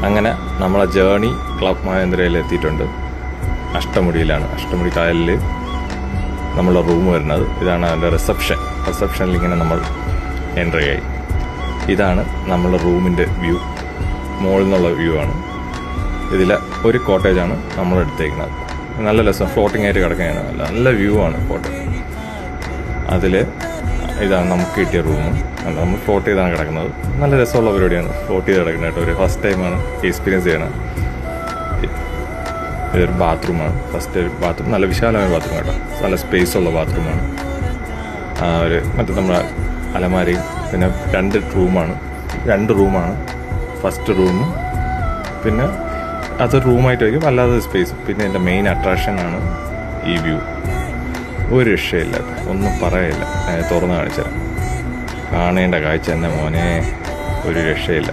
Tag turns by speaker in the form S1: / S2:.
S1: അങ്ങനെ നമ്മളെ journey club മഹേന്ദ്രയിൽ എത്തിയിട്ടുണ്ട്. അഷ്ടമുടിയിലാണ്. അഷ്ടമുടി കായലിൽ നമ്മളെ റൂം വരുന്നത്. ഇതാണ് അതിൻ്റെ റിസപ്ഷനിൽ ഇങ്ങനെ നമ്മൾ എൻട്രി ആയി. ഇതാണ് നമ്മളുടെ റൂമിൻ്റെ വ്യൂ. മുകളിൽ നിന്നുള്ള വ്യൂ ആണ്. ഇതിൽ ഒരു കോട്ടേജാണ് നമ്മൾ എടുത്തേക്കുന്നത്. നല്ല രസം, ഫ്ലോട്ടിംഗ് ആയിട്ട് കിടക്കുകയാണ്. നല്ല വ്യൂ ആണ് കോട്ടേജ്. അതിൽ ഇതാണ് നമുക്ക് കിട്ടിയ റൂം. നമ്മൾ ഫ്ലോട്ട് ചെയ്താണ് കിടക്കുന്നത്. നല്ല രസമുള്ള പരിപാടിയാണ് ഫ്ലോട്ട് ചെയ്ത് കിടക്കുന്നത് കേട്ടോ. ഒരു ഫസ്റ്റ് ടൈമാണ് എക്സ്പീരിയൻസ് ചെയ്യണം. ഇതൊരു ബാത്റൂമാണ്. ഫസ്റ്റ് ഒരു ബാത്റൂം, നല്ല വിശാലമായ ബാത്റൂം കേട്ടോ. നല്ല സ്പേസ് ഉള്ള ബാത്റൂമാണ്. മറ്റേ നമ്മുടെ അലമാരയും പിന്നെ രണ്ട് റൂമാണ്. ഫസ്റ്റ് റൂമും പിന്നെ അതൊരു റൂമായിട്ട് വയ്ക്കും, അല്ലാതെ സ്പേസ്. പിന്നെ എൻ്റെ മെയിൻ അട്രാക്ഷനാണ് ഈ വ്യൂ. ഒരു രക്ഷയില്ല, ഒന്നും പറയില്ല. തുറന്ന് കാണിച്ചുതരാം. കാണേണ്ട കാഴ്ച തന്നെ മോനെ, ഒരു രക്ഷയില്ല.